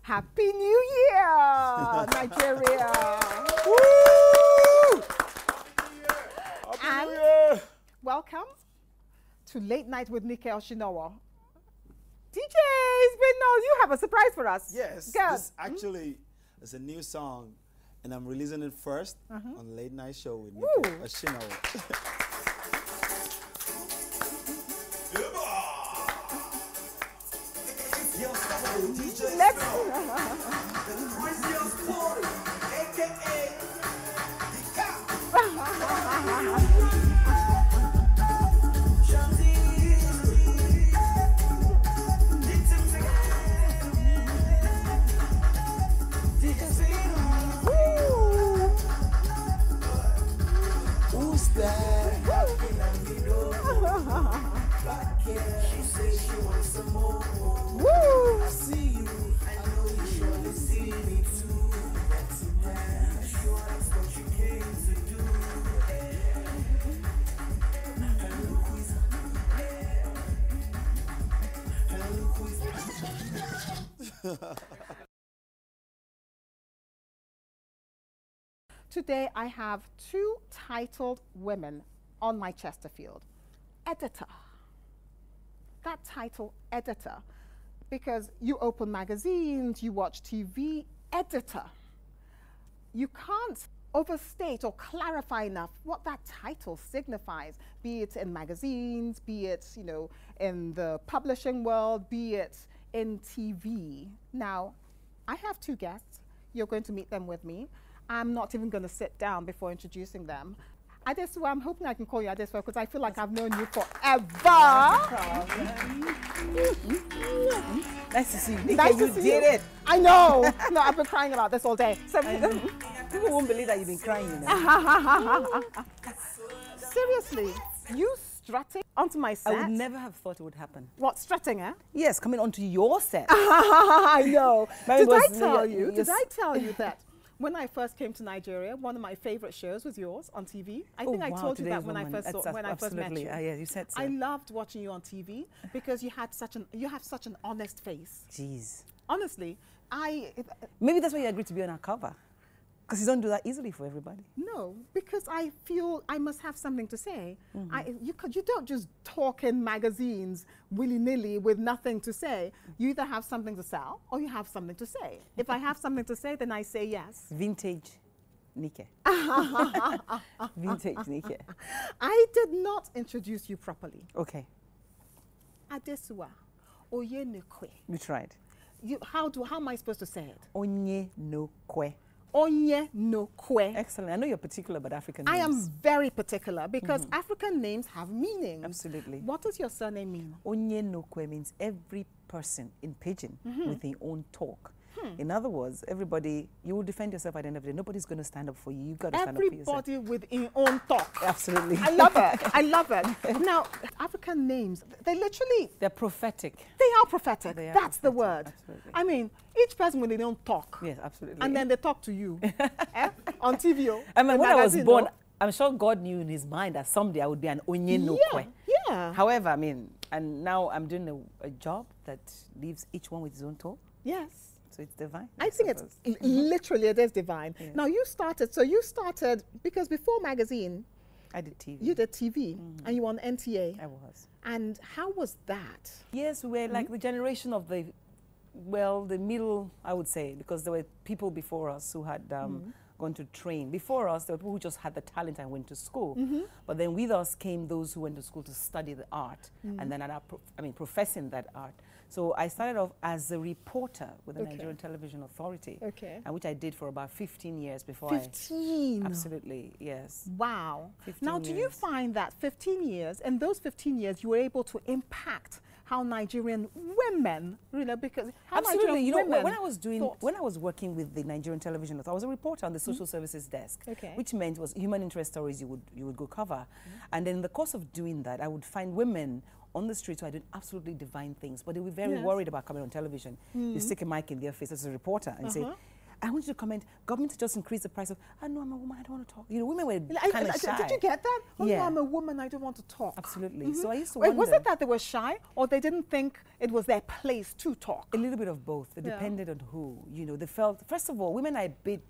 Happy New Year, Nigeria. Woo! And welcome to Late Night with Nike Oshinowo. DJ, it's been no, you have a surprise for us. Yes, Go. this actually is a new song, and I'm releasing it first on Late Night Show with Nike Oshinowo. Who's that? She says she wants some more. Woo! I see you. I know you surely see me too. That's a man. Sure that's what you came to do. And look who's Today I have two titled women on my Chesterfield. Editor. That title, editor, because you open magazines, you watch TV, editor. You can't overstate or clarify enough what that title signifies, be it in magazines, be it, you know, in the publishing world, be it in TV. Now, I have two guests. You're going to meet them with me. I'm not even going to sit down before introducing them. Adesuwa, I'm hoping I can call you Adesuwa because I feel like I've known you forever. Nice to see you. Nice you to see did you. it. I know. No, I've been crying about this all day. So People won't believe that you've been crying. You know? seriously, you strutting onto my set? I would never have thought it would happen. What, strutting, eh? Yes, coming onto your set. I know. Mine Did I was- tell yeah, you? yes. Did I tell you that when I first came to Nigeria, one of my favorite shows was yours on TV? I think I wow, told you that Today's when I Woman. first That's when I first met absolutely- you. yeah, you said so. I loved watching you on TV because you have such an honest face. Jeez. Honestly, Maybe that's why you agreed to be on our cover. Because you don't do that easily for everybody. no, because I feel I must have something to say. You don't just talk in magazines willy-nilly with nothing to say. You either have something to sell or you have something to say. If I have something to say, then I say yes. Vintage Nike. Vintage Nike. I did not introduce you properly. Okay, Adesuwa Oyenekwe. we tried. How am I supposed to say it? Onye no kwe. Onyenokwe. Excellent. I know you're particular about African I names. am very particular because African names have meanings. Absolutely. What does your surname mean? Onye no kwe means every person in Pidgin with their own talk. In other words, everybody, you will defend yourself at the end of the day. Nobody's going to stand up for you. You've got to stand up for yourself. Everybody with his own talk. Absolutely. I love it. I love it. Now, African names, They're prophetic. they are prophetic. They are That's the prophetic, word. absolutely. I mean, each person with their own talk. Yes, absolutely. And then they talk to you on TV. I mean, the when I was magazine, born, no? I'm sure God knew in his mind that someday I would be an Onye no Yeah, kwe. yeah. However, I mean, and now I'm doing a job that leaves each one with his own talk. Yes. So it's divine. I think it's literally, it is divine. Yeah. Now, you started, because before magazine, I did TV. you did TV and you were on NTA. I was. And how was that? Yes, we were like the generation of the middle, I would say, because there were people before us who had gone to train. Before us, there were people who just had the talent and went to school. But then with us came those who went to school to study the art and then professing that art. So I started off as a reporter with the Nigerian Television Authority, and which I did for about 15 years before 15? Absolutely, yes. Wow. 15 Now, do you years. find that 15 years, in those 15 years, you were able to impact how Nigerian women, because how Absolutely. Nigerian You know, women when I was working with the Nigerian Television Authority, I was a reporter on the social services desk, which meant was human interest stories you would go cover. And then in the course of doing that, I would find women on the streets who are doing absolutely divine things, but they were very worried about coming on television. You stick a mic in their face as a reporter and say, I want you to comment, government just increased the price of, I know I'm a woman, I don't want to talk. You know, women were kind of shy. Did you get that? Oh, Yeah. no, I'm a woman, I don't want to talk. Absolutely. So I used to Wait, wonder. was it that they were shy, or they didn't think it was their place to talk? A little bit of both. It Yeah. depended on who. You know, they felt, first of all, women are a bit,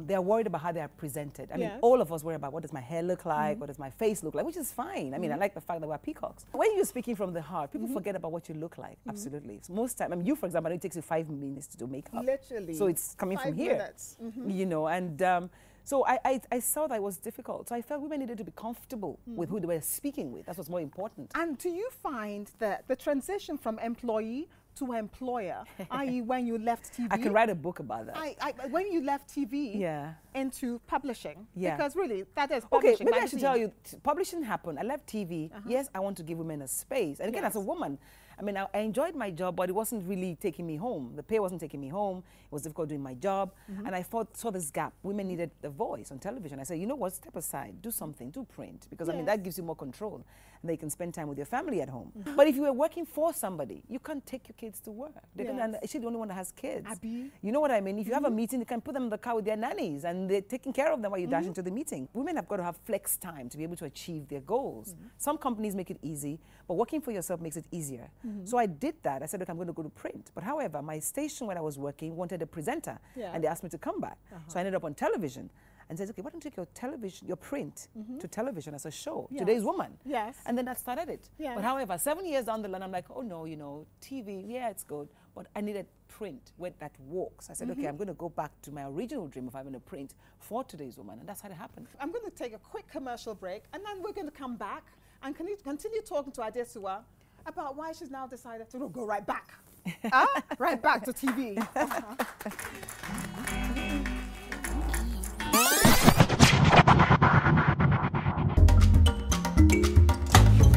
they're worried about how they are presented. I mean, Yes. all of us worry about what does my hair look like, what does my face look like, which is fine. I mean, I like the fact that we're peacocks. When you're speaking from the heart, people forget about what you look like. Absolutely. So most time, I mean, you, for example, it takes you 5 minutes to do makeup. Literally. So it's coming 5 from here. minutes. You know, and so I saw that it was difficult. So I felt women needed to be comfortable with who they were speaking with. That's what's more important. And do you find that the transition from employee to employer, i.e. when you left TV? I can write a book about that. When you left TV Yeah. into publishing, Yeah. because really that is Okay, publishing. maybe I should magazine. tell you, publishing happened. I left TV. Yes, I want to give women a space. And again, as a Yes. woman, I mean, I enjoyed my job, but it wasn't really taking me home. The pay wasn't taking me home. It was difficult doing my job. And I saw this gap. Women needed a voice on television. I said, you know what, step aside, do something, do print. Because I mean, Yes. that gives you more control. And they can spend time with your family at home. But if you were working for somebody, you can't take your kids to work. They're Yes. gonna, she's the only one that has kids. Abi. You know what I mean? If you have a meeting, you can put them in the car with their nannies and they're taking care of them while you dash into the meeting. Women have got to have flex time to be able to achieve their goals. Some companies make it easy, but working for yourself makes it easier. So I did that. I said, look, I'm going to go to print. But however, my station where I was working wanted a presenter, Yeah. and they asked me to come back. So I ended up on television and said, okay, why don't you take your television, your print to television as a show? Yes. Today's Woman. Yes. And then that started it. Yes. But however, 7 years down the line, I'm like, oh no, you know, TV, yeah, it's good. But I needed print where that works. I said, okay, I'm going to go back to my original dream of having a print for Today's Woman. And that's how it happened. I'm going to take a quick commercial break, and then we're going to come back and continue talking to Adesua about why she's now decided to go right back. Right back to TV.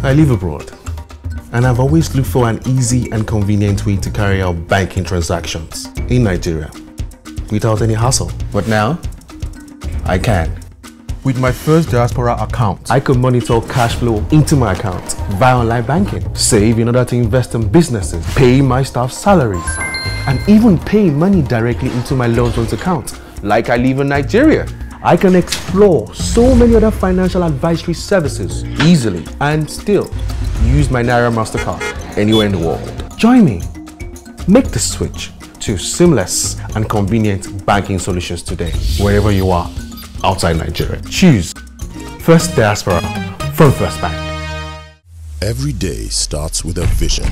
I live abroad, and I've always looked for an easy and convenient way to carry out banking transactions in Nigeria without any hassle. But now, I can. With my first diaspora account, I could monitor cash flow into my account via online banking, save in order to invest in businesses, pay my staff salaries, and even pay money directly into my loved one's account. Like I live in Nigeria, I can explore so many other financial advisory services easily and still use my Naira MasterCard anywhere in the world. Join me. Make the switch to seamless and convenient banking solutions today, wherever you are outside Nigeria. Choose First Diaspora from First Bank. Every day starts with a vision.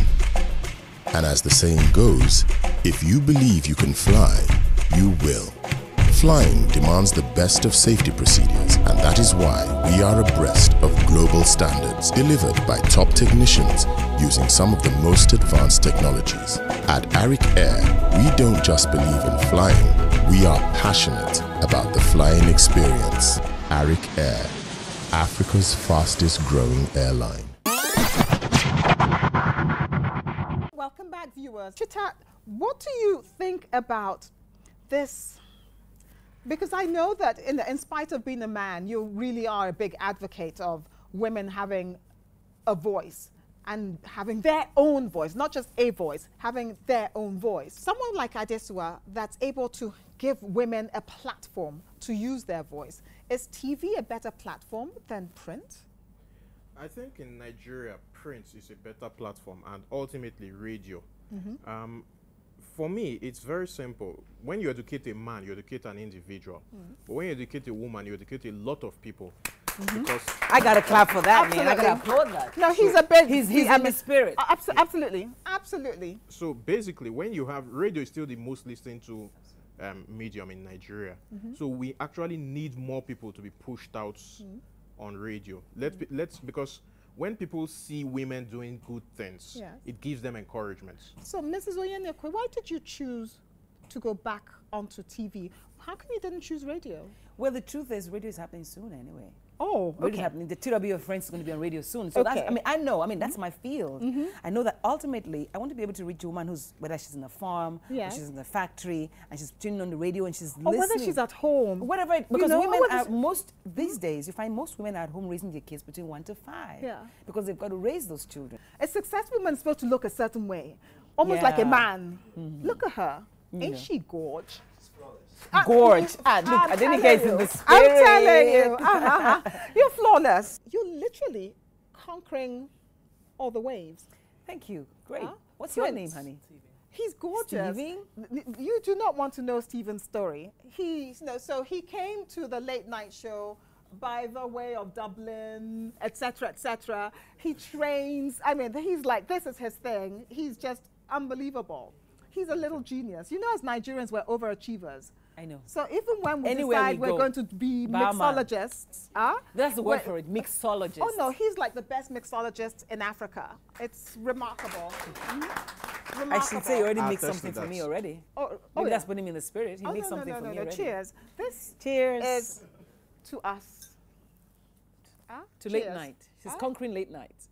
And as the saying goes, if you believe you can fly, you will. Flying demands the best of safety procedures, and that is why we are abreast of global standards delivered by top technicians using some of the most advanced technologies. At Arik Air, we don't just believe in flying, we are passionate about the flying experience. Arik Air, Africa's fastest growing airline. Welcome back, viewers. Chita, what do you think about this? Because I know that in spite of being a man, you really are a big advocate of women having a voice and having their own voice, not just a voice, having their own voice. Someone like Adesua that's able to give women a platform to use their voice. Is TV a better platform than print? I think in Nigeria, print is a better platform and ultimately radio. For me, it's very simple. When you educate a man, you educate an individual. But when you educate a woman, you educate a lot of people. Because I got to clap for that, man. I got to Absolutely. applaud that. No, he's a big... He's in the spirit. Absolutely, absolutely. so basically, when you have radio is still the most listened to medium in Nigeria. So we actually need more people to be pushed out on radio. Because when people see women doing good things, Yes. it gives them encouragement. So, Mrs. Oyenekwe, why did you choose to go back onto TV? How come you didn't choose radio? Well, the truth is, radio is happening soon anyway. Oh, Radio is okay. happening. The TW of Friends is going to be on radio soon. So Okay. that's, I mean, that's my field. I know that ultimately, I want to be able to reach a woman who's, whether she's in a farm, Yes. or she's in a factory, and she's tuning on the radio and she's Or listening. whether she's at home. Whatever, You because know, women whether are she- these days, you find most women are at home raising their kids between 1 to 5. Yeah. Because they've got to raise those children. A successful woman is supposed to look a certain way, almost like a Yeah. man. Look at her. Ain't Yeah. she gorgeous? gorge. Look, I didn't get in the spirit. I'm telling you. You're flawless. You're literally conquering all the waves. Thank you. Great. Huh? What's your Prince. name, honey? He's gorgeous. Stevie? You do not want to know Stephen's story. So he came to the late night show by the way of Dublin, etc., etc. He trains. I mean, he's like, this is his thing. He's just unbelievable. He's a little genius. You know, as Nigerians, we're overachievers. I know. So even when we Anywhere decide we we're go, going to be barman. mixologists, That's the word for it, mixologist. Oh no, he's like the best mixologist in Africa. It's remarkable. Remarkable. I should say you already I'll mixed attest something to for me that. already. Oh, Maybe yeah. that's putting him in the spirit. He Oh, mixed no, something no, for no, me no. already. Cheers. This Cheers. is to us. To late Cheers. night. She's conquering late night.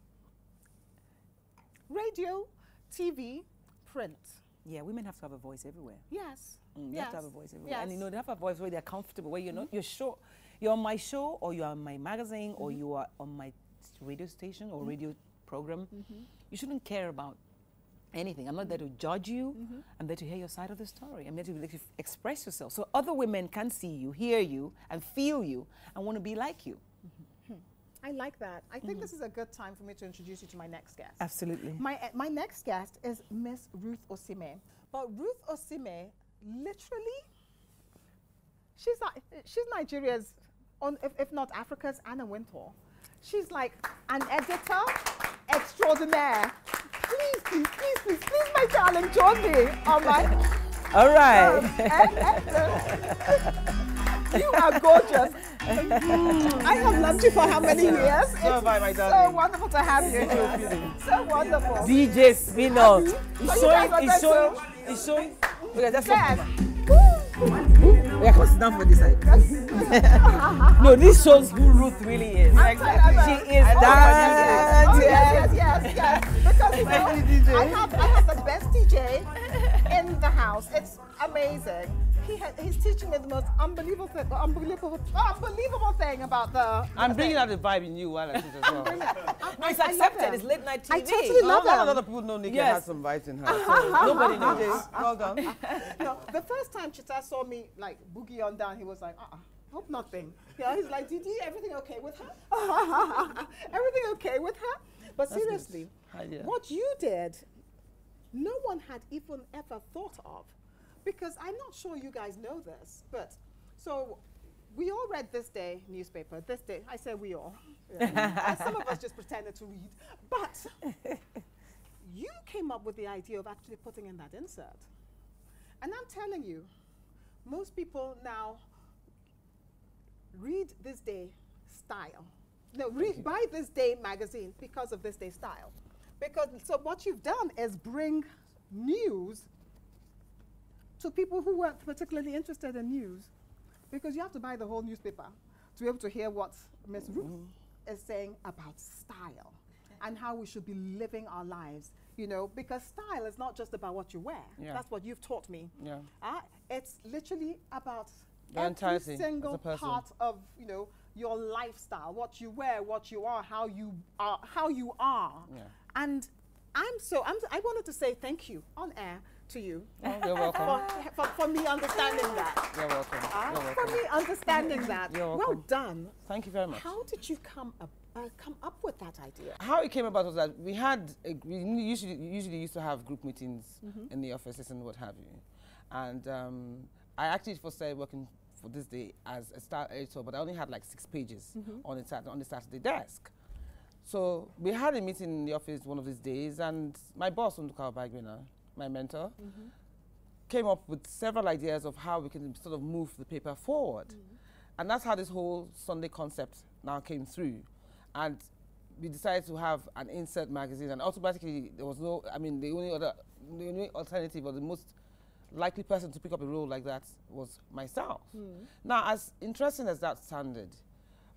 Radio, TV, print. Yeah, women have to have a voice everywhere. Yes. They have to have a voice everywhere. Yes. And you know, they have a voice where they're comfortable, where you're not, you're sure, you're on my show, or you're on my magazine, or you are on my radio station or radio program. You shouldn't care about anything. I'm not there to judge you. I'm there to hear your side of the story. I'm there to let you express yourself. So other women can see you, hear you, and feel you, and want to be like you. I like that. I think this is a good time for me to introduce you to my next guest. Absolutely. My next guest is Miss Ruth Osime. But Ruth Osime, literally, she's Nigeria's, if not Africa's, Anna Wintour. She's like an editor extraordinaire. Please, my darling, join me on my. All right. You are gorgeous. I have loved you for how many years? So have I, my So darling. wonderful to have you. So wonderful. DJ Spinall. He's showing. He's showing. Look at that. Yes. We are going down for this side. No, this shows who Ruth really is. She is that. Oh, yes. Because you know, I have the best DJ in the house. It's amazing. He's teaching me the most unbelievable thing about the. I'm bringing out the vibe in you while I teach as well. No, it's accepted. It's late night TV. I totally love A lot him. of people know Nikki Yes. has some vibes in her. So nobody knows. Well done. No, the first time Chita saw me like boogie on down, he was like, hope nothing. Yeah, he's like, Didi, everything okay with her? Everything okay with her? But That's seriously, good. Yeah. what you did, no one had even ever thought of. Because I'm not sure you guys know this, but so we all read This Day newspaper. This Day, I say we all. Yeah. And some of us just pretended to read. But you came up with the idea of actually putting in that insert. And I'm telling you, most people now read This Day style. No, buy This Day magazine because of This Day style. So what you've done is bring news to people who weren't particularly interested in news, because you have to buy the whole newspaper to be able to hear what Miss Ruth is saying about style and how we should be living our lives, you know, because style is not just about what you wear. Yeah. That's what you've taught me. Yeah. It's literally about The every entirety as a single person. part of, you know, your lifestyle, what you wear, what you are, how you are. Yeah. And I wanted to say thank you on air to you. Oh, you're welcome. For me understanding that. You're welcome. You're For welcome. me understanding that. You're Well welcome. done. Thank you very much. How did you come up with that idea? How it came about was that we usually used to have group meetings in the offices and what have you. And I actually first started working for This Day as a style editor, but I only had like 6 pages on the Saturday desk. So we had a meeting in the office one of these days, and my boss, Nduka Bagbina, my mentor, came up with several ideas of how we can sort of move the paper forward. And that's how this whole Sunday concept now came through. And we decided to have an insert magazine, and automatically there was no, I mean, the only alternative or the most likely person to pick up a role like that was myself. Now, as interesting as that sounded,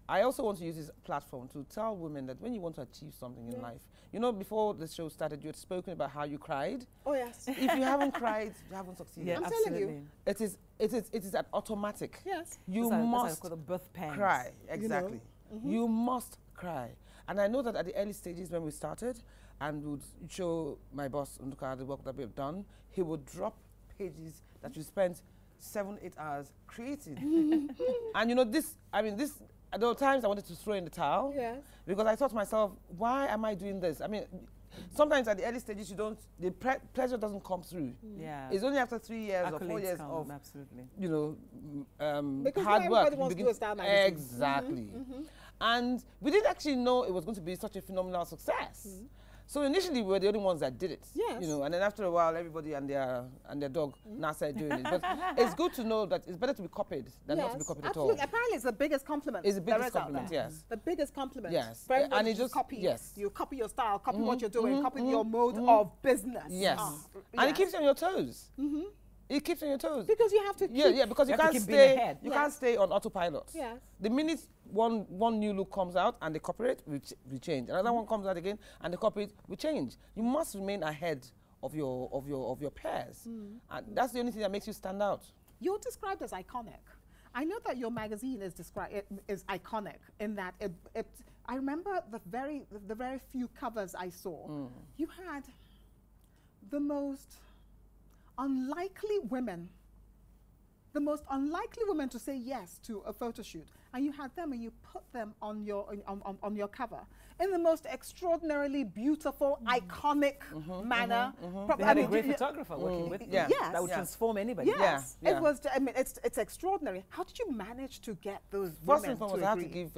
I also want to use this platform to tell women that when you want to achieve something in life, you know, before the show started, you had spoken about how you cried. Oh yes. If you haven't cried, you haven't succeeded. Yeah, I'm absolutely. telling you. It is an automatic. Yes. You That's must called the birth pangs. cry. Exactly. You must cry. And I know that at the early stages when we started, and would show my boss, Nduka, the work that we have done, he would drop pages that you spent 7, 8 hours creating. And you know, there were times I wanted to throw in the towel. Yes. Because I thought to myself, why am I doing this? I mean, sometimes at the early stages, the pleasure doesn't come through. Yeah. It's only after 3 years or 4 Accolades years come, of, absolutely. you know, Because hard work. everybody wants to do a style magazine. Exactly. And we didn't actually know it was going to be such a phenomenal success. So initially, we were the only ones that did it. Yes. You know, and then after a while, everybody and their dog now started doing it. But it's good to know that it's better to be copied than not to be copied absolutely. at all. Apparently, it's the biggest compliment. It's the there biggest is out compliment, there. yes. The biggest compliment. Yes. For everybody And it to just- copy. yes. You copy your style, copy what you're doing, copy your mode of business. Yes. And yes. it keeps you on your toes. It keeps you on your toes. Because you have to keep. Yeah, because you You have can't to keep being stay. ahead. You can't stay on autopilot. Yes. The minute one new look comes out and they copy it, we change. Another one comes out again and they copy it, we change. You must remain ahead of your peers, and that's the only thing that makes you stand out. You're described as iconic. I know that your magazine is iconic in that I remember the very few covers I saw. You had the most unlikely women to say yes to a photo shoot, and you had them and you put them on your cover in the most extraordinarily beautiful, iconic manner. They had a great photographer working with them. Yeah. Yes. That would transform anybody. Yes, Yeah. it was. I mean, it's extraordinary. How did you manage to get those First women and foremost, to I have to agree? give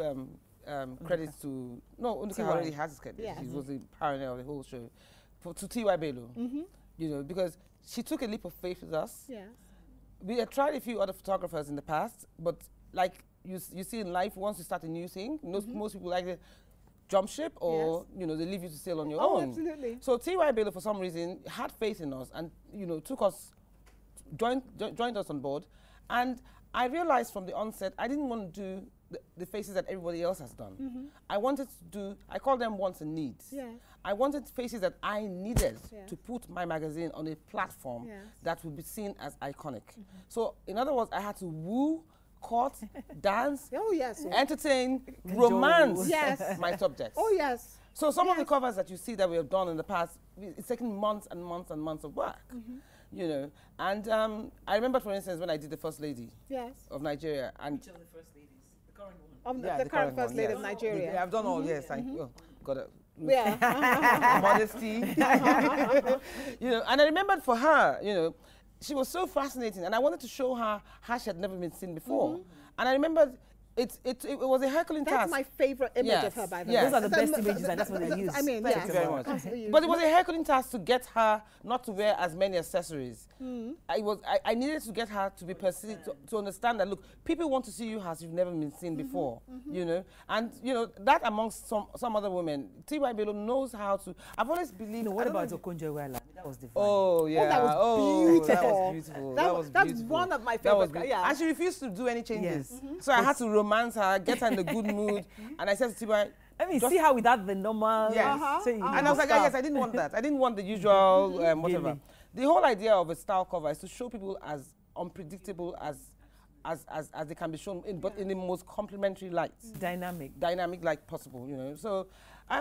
credit to Unuka TY. already has his credit. Yes. He was the pioneer of the whole show. To T.Y. Bello, you know, because she took a leap of faith with us. Yes. We had tried a few other photographers in the past, but like you see in life, once you start a new thing, most people like to jump ship or you know they leave you to sail on your Oh, own. absolutely. So T.Y. Bello, for some reason, had faith in us and you know joined us on board, and I realized from the onset I didn't want to do the faces that everybody else has done. I wanted to do, I call them wants and needs. Yes. I wanted faces that I needed Yeah. to put my magazine on a platform Yes. that would be seen as iconic. So in other words, I had to woo, court, dance, Oh yes. entertain, romance Yes. my subjects. Oh yes. So some of the Yes. covers that you see that we have done in the past, it's taken months and months and months of work, you know. And I remember, for instance, when I did the First Lady Yes. of Nigeria, and Which of the first ladies? The current one. The current first one, lady yes. of Nigeria. Yeah, I've done all, yes. Got it. Yeah. Modesty. You know, and I remembered for her, you know, she was so fascinating, and I wanted to show her how she had never been seen before. And I remembered it was a Herculean That's task. my favorite image Yes. of her, by the Yes. way. Those are the best images, and that's what they use. I mean, Thank yes. you very much. Absolutely. But it was a Herculean task to get her not to wear as many accessories. I needed to get her to be perceived, to understand that, look, people want to see you as you've never been seen before, you know. And, you know, that amongst some other women, T.Y. Bello knows how to, I've always believed. No, what I don't about know- Okonjo Iweala? That was divine. Oh, yeah. that was beautiful. That was beautiful. That's beautiful. one of my That was favorite. beautiful. Yeah. And she refused to do any changes. Yes. So I had to romance her, get her in a good mood. And I said to T.Y., I mean, just- see how without the normal. Yes. saying and I was like, ah, yes, I didn't want that. I didn't want the usual whatever. Really? The whole idea of a style cover is to show people as unpredictable as they can be shown, but in the most complimentary light. Dynamic like possible, you know. So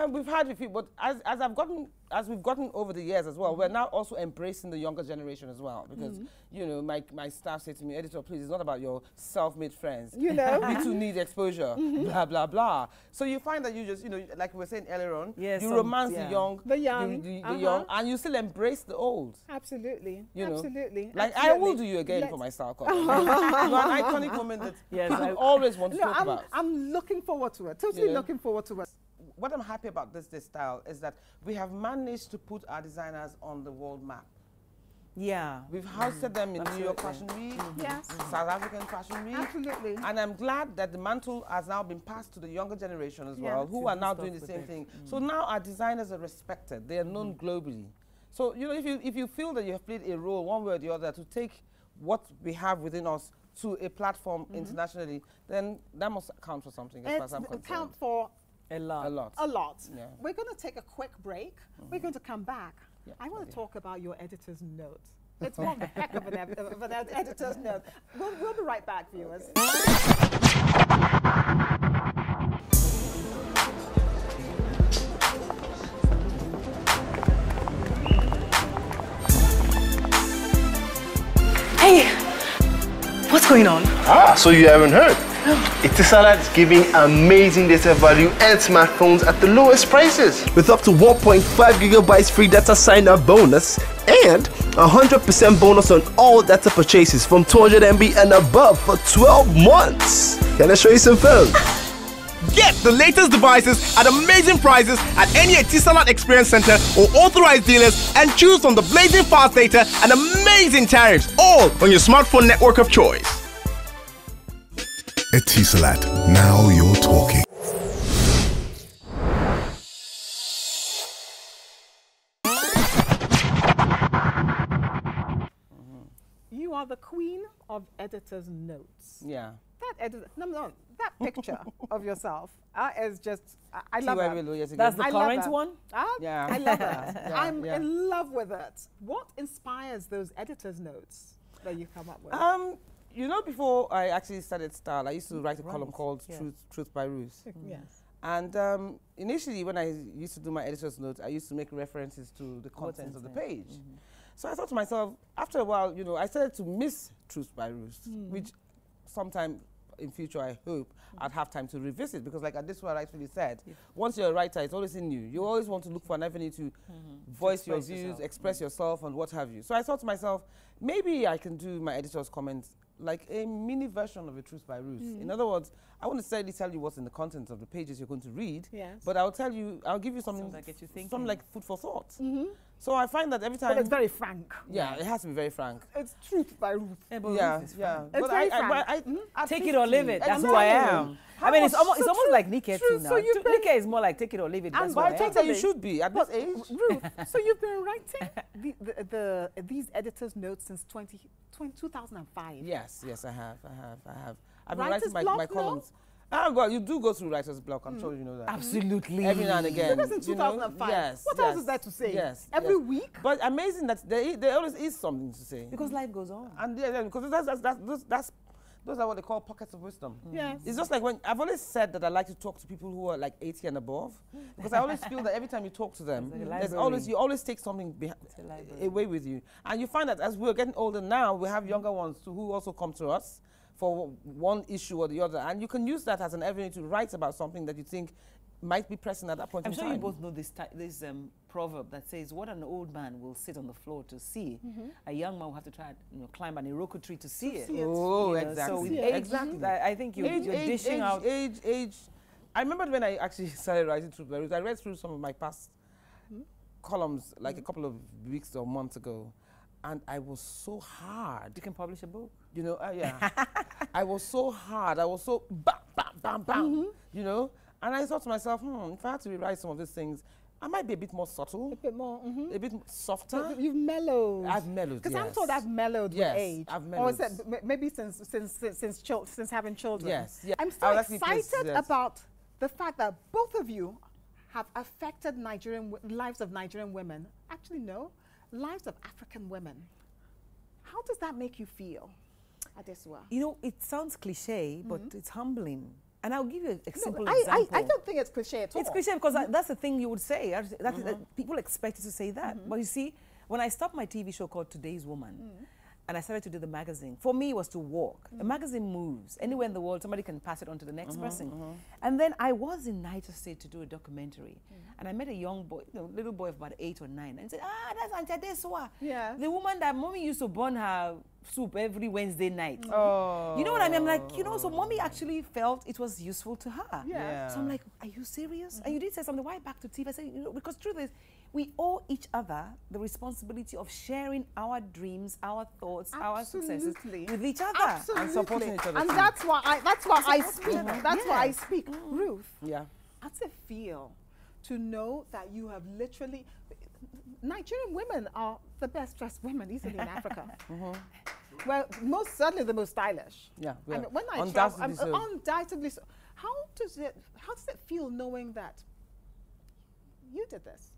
we've had a few, but as we've gotten over the years as well, we're now also embracing the younger generation as well, because you know my staff say to me, editor, please, it's not about your self-made friends. You know. We too need exposure. Blah blah blah. So you find that you just, you know, like we were saying earlier on, Yes, you romance yeah. the young, The young, the young, and you still embrace the old. Absolutely. You know, Absolutely. like Absolutely. I will do you again Let's- for my style cover. You're an iconic woman that Yes, people always want to No, talk about. I'm looking forward to it. Totally Yeah. looking forward to it. What I'm happy about this style is that we have managed to put our designers on the world map. Yeah. We've housed them in New York Fashion Week, Yes. South African Fashion Week. Absolutely. And I'm glad that the mantle has now been passed to the younger generation as Yeah. well, who To are do now stuff doing the with same it. thing. So now our designers are respected. They are known globally. So, you know, if you feel that you have played a role one way or the other to take what we have within us to a platform internationally, then that must count for something as far as I'm concerned. Count for A lot. A lot. a lot. Yeah. We're going to take a quick break. We're going to come back. I want to talk about your editor's note. It's one heck of an editor's note. We'll be right back, viewers. Hey, What's going on? Ah, so you haven't heard? Etisalat is giving amazing data value and smartphones at the lowest prices. With up to 1.5 gigabytes free data sign-up bonus and 100% bonus on all data purchases from 200 MB and above for 12 months. Can I show you some phones? Get the latest devices at amazing prices at any Etisalat Experience Center or authorized dealers and choose from the blazing fast data and amazing tariffs, all on your smartphone network of choice. Etisalat, now you're talking. You are the queen of editor's notes. Yeah. That editor, no, that picture of yourself is just, I love that. That's the current one? Yeah. I love it. I'm in love with it. What inspires those editor's notes that you come up with? You know, before I actually started Style, I used to write a column called Truth by Ruth. Yes. And initially, when I used to do my editor's notes, I used to make references to the contents of the page. So I thought to myself, after a while, you know, I started to miss Truth by Ruth, which sometime in future, I hope, I'd have time to revisit, because like this what I rightfully said, once you're a writer, it's always in you. You always want to look for an avenue to voice your views, express yourself, and what have you. So I thought to myself, maybe I can do my editor's comments like a mini version of a Truth by Ruth. In other words, I won't necessarily tell you what's in the content of the pages you're going to read, but I'll tell you, I'll give you something like food for thought. So I find that every time... But it's very frank. Yeah, it has to be very frank. It's Truth by Ruth. Yeah. It's but very frank. Take it or leave it. That's who I am. I mean, it's almost like Nike too now. Nike is more like take it or leave it. That's I think that you should be at this age. Ruth, so you've been writing these editor's notes since 2005. Yes, I have. I've been writing my columns. Oh, God, you do go through writer's block. I'm sure you know that. Absolutely. Every now and again. Because in 2005. Yes. What else is there to say? Yes. Every week? But amazing that there always is something to say. Because life goes on. And because those are what they call pockets of wisdom. Yes. It's just like when I've always said that I like to talk to people who are like 80 and above, because I always feel that every time you talk to them, you always take something away with you. And you find that as we're getting older now, we have younger ones too, who also come to us for one issue or the other, and you can use that as an avenue to write about something that you think might be pressing at that point in time. I'm sure you both know this proverb that says, "What an old man will sit on the floor to see, a young man will have to try climb an Iroko tree to see it." Oh, exactly. So with age, I think you're dishing out age. I remember when I actually started writing Truth by Ruth, I read through some of my past columns like a couple of weeks or months ago, and I was so hard. You can publish a book. You know, yeah. I was so hard. I was so bam, bam, bam, bam. You know, and I thought to myself, if I had to rewrite some of these things, I might be a bit more subtle, a bit more, a bit softer. You've mellowed. I've mellowed. Because I'm told I've mellowed with age. I've mellowed. Or is it maybe since having children? Yes. I'm so excited about the fact that both of you have affected lives of Nigerian women. Actually, no, lives of African women. How does that make you feel, Adesua? You know, it sounds cliche, but it's humbling. And I'll give you a simple example. I don't think it's cliche at all. It's cliche because that's the thing you would say. People expect you to say that. But you see, when I stopped my TV show called Today's Woman, and I started to do the magazine, for me it was to walk. A magazine moves. Anywhere in the world, somebody can pass it on to the next person. And then I was in Niger State to do a documentary. And I met a young boy, little boy of about 8 or 9, and said, that's Auntie Adesua. Yeah. The woman that mommy used to burn her soup every Wednesday night. Oh. You know what I mean? I'm like, so mommy actually felt it was useful to her. Yeah. So I'm like, are you serious? And you did say something, why back to TV? I said, because truth is, we owe each other the responsibility of sharing our dreams, our thoughts, our successes with each other. Absolutely. And supporting each other. And that's why I speak. That's why I speak. Ruth, how does it feel to know that you have literally... Nigerian women are the best dressed women easily in Africa. Well, most certainly the most stylish. Yeah. I mean, when I travel, undoubtedly so. How does it feel knowing that you did this?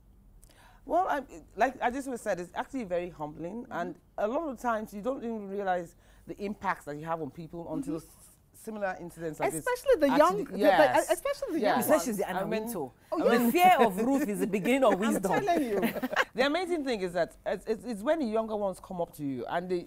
Well, like I just said, it's actually very humbling, and a lot of times you don't even realize the impacts that you have on people until similar incidents like especially this. The young, especially the young ones. Especially the Anamito. The fear of Ruth is the beginning of wisdom. I'm telling you. The amazing thing is that it's when the younger ones come up to you and they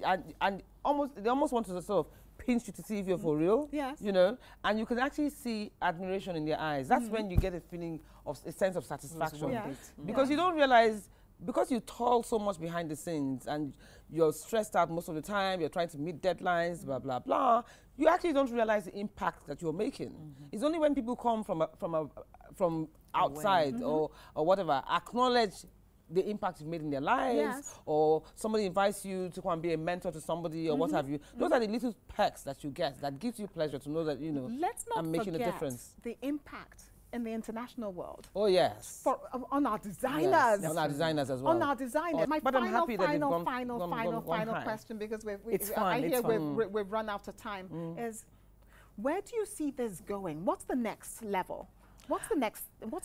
almost want to sort of pinch you to see if you're for real. Yes. You know, and you can actually see admiration in their eyes. That's when you get a feeling of a sense of satisfaction. Yes. Because you don't realize, because you toil so much behind the scenes and you're stressed out most of the time, you're trying to meet deadlines, blah, blah, blah, you actually don't realize the impact that you're making. It's only when people come from outside or whatever, acknowledge the impact you've made in their lives, or somebody invites you to come and be a mentor to somebody or what have you. Those are the little perks that you get that gives you pleasure to know that, you know, Let's not I'm making a forget difference. the impact in the international world. Oh, yes. On our designers. Yes, on our designers as well. On our designers. My but I'm happy that they've final gone high. question, because It's fun, I hear it's fun. we've run out of time, is where do you see this going? What's the next level? What's the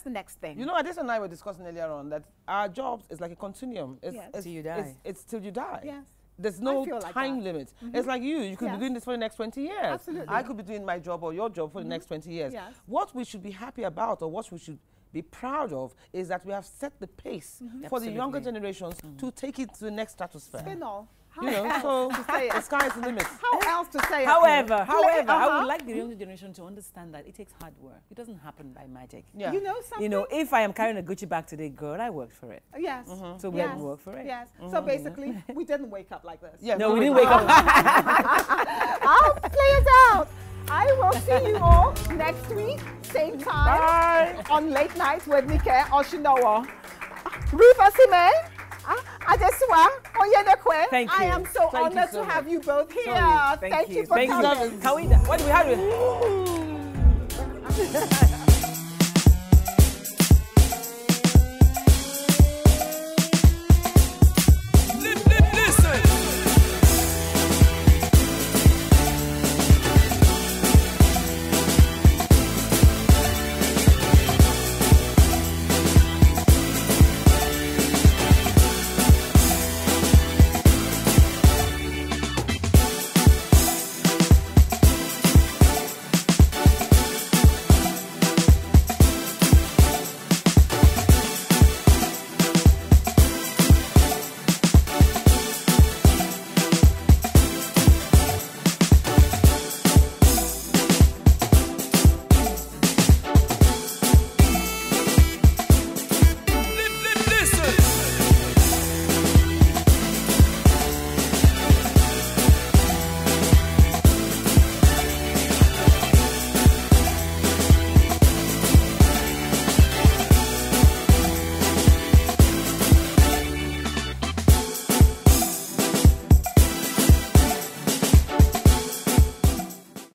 next thing? You know, Adis and I were discussing earlier on that our jobs is like a continuum. It's, Yes. it's, Till you die. It's till you die. Yes. There's no feel like time that. limit. It's like you could Yes. be doing this for the next 20 years. Absolutely. I could be doing my job or your job for the next 20 years. Yes. What we should be happy about, or what we should be proud of, is that we have set the pace for the younger generations to take it to the next stratosphere. Spinal. You know, so the sky's the limit. How else to say it? However, I would like the younger generation to understand that it takes hard work. It doesn't happen by magic. Yeah. You know something? You know, if I am carrying a Gucci bag today, girl, I worked for it. Yes. So we had to work for it. Yes. So basically, we didn't wake up like this. Yeah, No, we didn't wake up. I'll play it out. I will see you all next week, same time, on Late Nights with Nike Oshinowo. Riva Sime, Adesua, Oyedekwe. Thank you. I am so Thank you honored so to have much. you both here. Thank Thank you you. for Thank coming. you. Can we, what do we have?